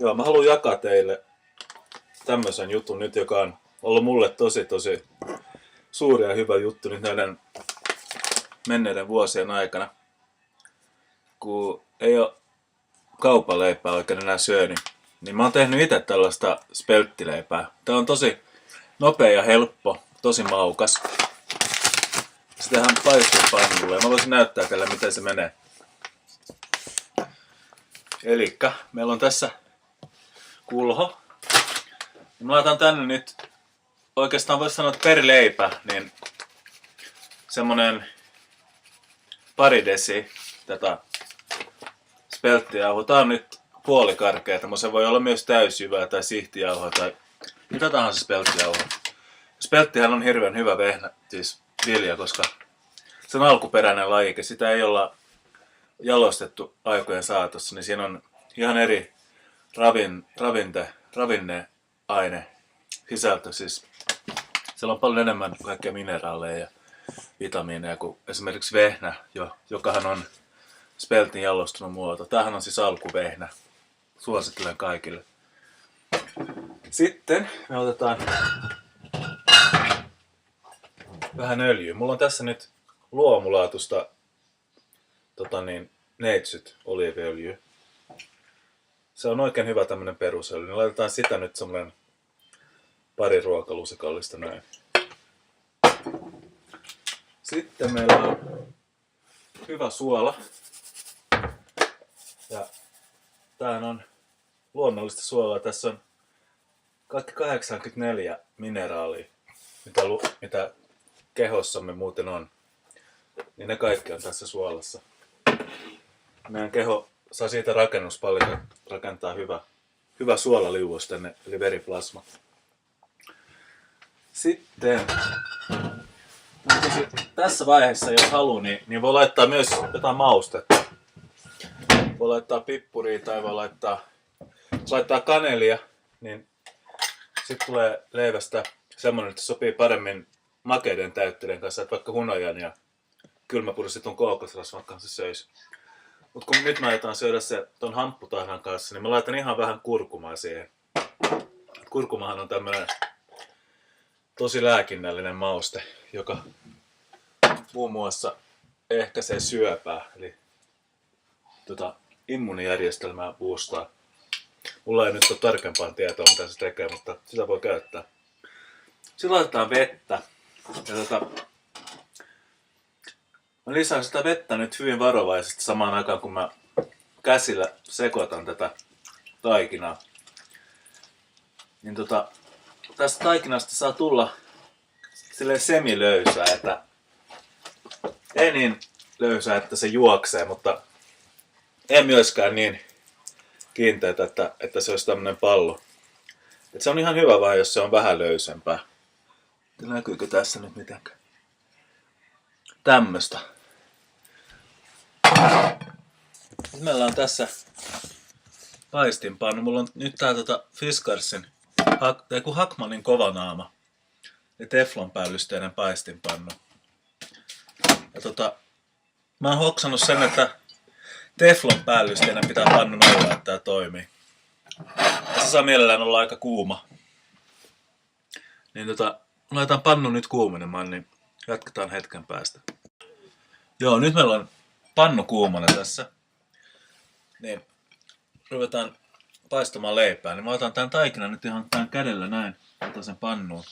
Joo, mä haluan jakaa teille tämmöisen jutun nyt, joka on ollut mulle tosi suuri ja hyvä juttu nyt näiden menneiden vuosien aikana. Kun ei ole kaupan leipää oikein enää syö, niin mä oon tehnyt itse tällaista spelttileipää. Tää on tosi nopea ja helppo, tosi maukas. Se tehdään paistinpannulle ja mä voisin näyttää teille miten se menee. Elikkä meillä on tässä kulho. Mä laitan tänne nyt, oikeastaan voisi sanoa, että per leipä, niin semmonen pari desi tätä spelttijauhoa. Tää on nyt puolikarkeata, mutta se voi olla myös täysjyvää tai sihtijauhoa tai mitä tahansa spelttijauhoa. Spelttihän on hirveän hyvä vehnä, siis vilja, koska se on alkuperäinen lajike. Sitä ei olla jalostettu aikojen saatossa, niin siinä on ihan eri ravinneaine sisältö. Siis siellä on paljon enemmän kaikkia mineraaleja ja vitamiineja kuin esimerkiksi vehnä, jokahan on speltin jalostunut muoto. Tämähän on siis alkuvehnä. Suosittelen kaikille. Sitten me otetaan vähän öljyä. Mulla on tässä nyt luomulaatusta neitsyt oliiviöljyä. Se on oikein hyvä tämmönen perusöljy. Niin laitetaan sitä nyt semmonen pari ruokalusikallista näin. Sitten meillä on hyvä suola. Ja tämähän on luonnollista suolaa. Tässä on kaikki 84 mineraalia, mitä kehossamme muuten on. Niin ne kaikki on tässä suolassa. Meidän keho saa siitä rakennuspallikon rakentaa hyvä suolaliuoste, eli veriplasma. Sitten tässä vaiheessa, jos haluaa, niin voi laittaa myös jotain maustetta. Voi laittaa pippuria tai voi laittaa kanelia, niin sitten tulee leivästä semmoinen, että se sopii paremmin makeiden täytteiden kanssa, että vaikka hunajan ja kylmäpuristetun kookosrasvan kanssa söisi. Mutta kun nyt mä ajetaan syödä se ton hampputahran kanssa, niin mä laitan ihan vähän kurkumaa siihen. Kurkumahan on tämmönen tosi lääkinnällinen mauste, joka muun muassa ehkäisee syöpää, eli immuunijärjestelmää boostaa. Mulla ei nyt ole tarkempaa tietoa, mitä se tekee, mutta sitä voi käyttää. Sitten laitetaan vettä. Ja mä lisään sitä vettä nyt hyvin varovaisesti samaan aikaan, kun mä käsillä sekoitan tätä taikinaa. Niin tästä taikinasta saa tulla silleen semilöysää, että ei niin löysää, että se juoksee, mutta ei myöskään niin kiinteätä, että se olisi tämmönen pallo. Et se on ihan hyvä vaan, jos se on vähän löysempää. Näkyykö tässä nyt mitenkään? Tämmöstä. Meillä on tässä paistinpannu. Mulla on nyt tää Fiskarsin Hackmanin Kovanaama ja teflonpäällysteinen paistinpannu. Ja mä oon hoksannut sen, että teflonpäällysteinen pitää pannun alla, että tää toimii. Ja se saa mielellään olla aika kuuma. Niin laitan pannu nyt kuumenemaan, niin jatketaan hetken päästä. Joo, nyt meillä on pannu kuumana tässä. Niin ruvetaan paistamaan leipää. Niin mä otan tän taikinan nyt ihan tän kädellä näin. Otan sen pannuun.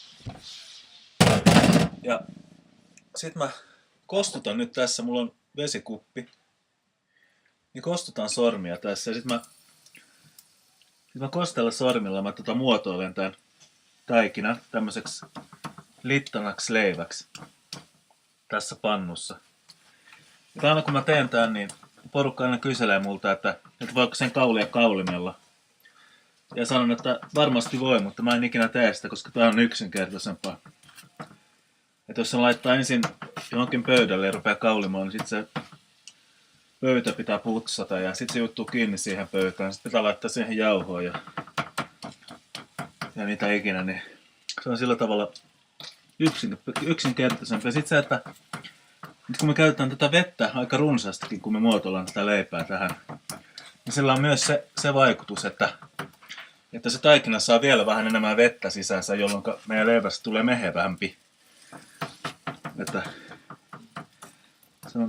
Ja sit mä kostutan nyt tässä. Mulla on vesikuppi. Niin kostutan sormia tässä. Ja sit mä kostella sormilla mä muotoilen tän taikinan tämmöiseksi littanaksi leiväksi tässä pannussa. Ja aina kun mä teen tän, niin porukka aina kyselee multa, että voiko sen kaulia kaulimella. Ja sanon, että varmasti voi, mutta mä en ikinä tee sitä, koska tää on yksinkertaisempaa. Että jos sen laittaa ensin johonkin pöydälle ja rupeaa kaulimaan, niin sit se pöytä pitää putsata ja sit se juttuu kiinni siihen pöytään. Sitten pitää laittaa siihen jauhoa ja mitä ikinä, niin se on sillä tavalla yksinkertaisempi. Ja sit se, että nyt kun me käytetään tätä vettä aika runsaastikin, kun me muotoillaan tätä leipää tähän, niin sillä on myös se vaikutus, että että se taikina saa vielä vähän enemmän vettä sisäänsä, jolloin meidän leivästä tulee mehevämpi. Että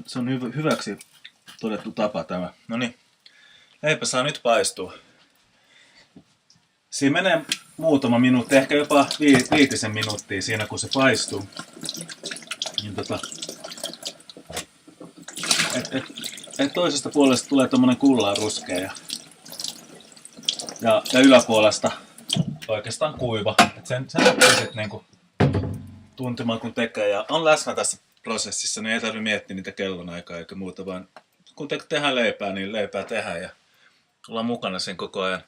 se on hyväksi todettu tapa tämä. No niin, leipä saa nyt paistua. Siinä menee muutama minuutti, ehkä jopa 5 minuuttia siinä kun se paistuu. Niin et toisesta puolesta tulee tommonen kullanruskea ja yläpuolesta oikeastaan kuiva. Et sen oppii sit niinku tuntemaan kun tekee ja on läsnä tässä prosessissa, niin ei tarvitse miettiä niitä kellonaikaa eikä muuta, vaan kun tehdään leipää, niin leipää tehdään ja ollaan mukana sen koko ajan.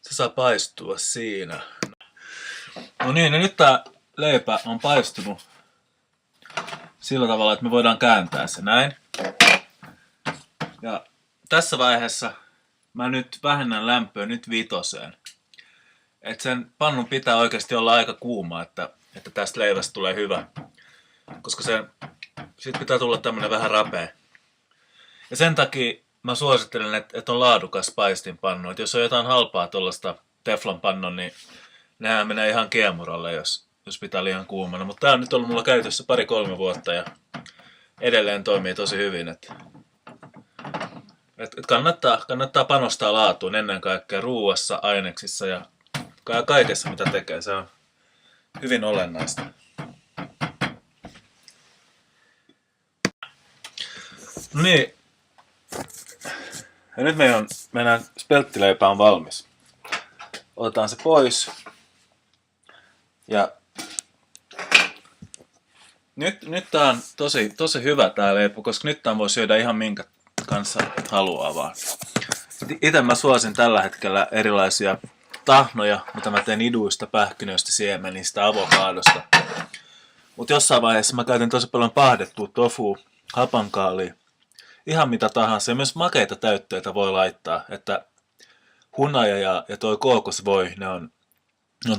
Se saa paistua siinä. No niin, niin nyt tää leipä on paistunut sillä tavalla, että me voidaan kääntää se näin. Ja tässä vaiheessa mä nyt vähennän lämpöä nyt 5. Et sen pannun pitää oikeasti olla aika kuuma, että tästä leivästä tulee hyvä. Koska siitä pitää tulla tämmönen vähän rapea. Ja sen takia mä suosittelen, että on laadukas paistinpannu. Et jos on jotain halpaa tuollaista teflonpannun, niin nehän menee ihan kiemuralle, jos pitää liian kuumana. Mutta tää on nyt ollut mulla käytössä 2-3 vuotta ja edelleen toimii tosi hyvin. Et kannattaa panostaa laatuun ennen kaikkea ruuassa, aineksissa ja kaikessa mitä tekee. Se on hyvin olennaista. No niin. Ja nyt meidän spelttileipä on valmis. Otetaan se pois. Ja nyt tää on tosi hyvä tää leipä, koska nyt tää voi syödä ihan minkä kanssa haluaa vaan. Itse mä suosin tällä hetkellä erilaisia tahnoja, mitä mä teen iduista, pähkinöistä, siemenistä, avokaadosta. Mut jossain vaiheessa mä käytin tosi paljon pahdettua tofua, hapankaalia, ihan mitä tahansa. Ja myös makeita täytteitä voi laittaa, että hunaja ja toi kookosvoi, ne on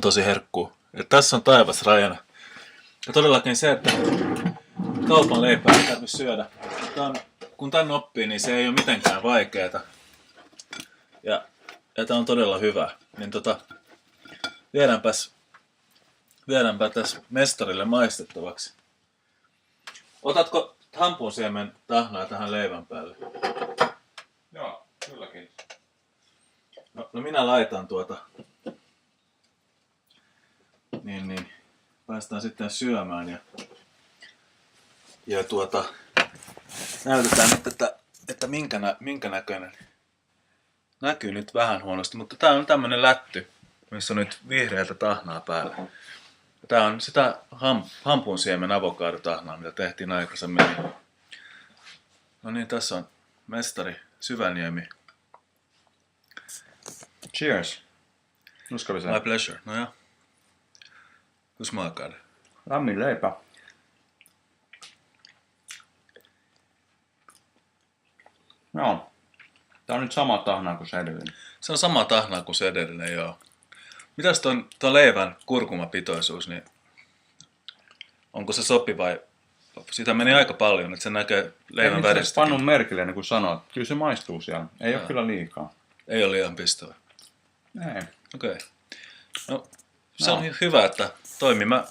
tosi herkkuu. Ja tässä on taivas rajana. Ja todellakin se, että kaupan leipää ei tarvitse syödä. Kun tän oppii, niin se ei ole mitenkään vaikeeta. Ja tää on todella hyvä. Niin viedäänpä tässä mestarille maistettavaksi. Otatko hampunsiemen tahnaa tähän leivän päälle? Joo, kylläkin. No minä laitan niin päästään sitten syömään ja näytetään nyt, että minkä näköinen. Näkyy nyt vähän huonosti, mutta tää on tämmönen lätty, missä on nyt vihreältä tahnaa päällä. Tää on sitä hampunsiemen avokaadotahnaa, mitä tehtiin aikaisemmin. No niin, tässä on mestari Syväniemi. Cheers. Uskollisen. My pleasure. No ja. Kun smaakar? Lämmin leipä. Joo. Tää on nyt sama tahnaa kuin se edellinen. Se on sama tahnaa kuin se edellinen, joo. Mitäs tuon leivän kurkumapitoisuus, niin onko se sopiva? Sitä meni aika paljon, että se näkee leivän väristäkin. Pannun merkille, niin kuin sanoit. Kyllä se maistuu siellä. Ei ole kyllä liikaa. Ei ole liian pistävä. Ei. Okei. No, se on hyvä, että toimii. Mä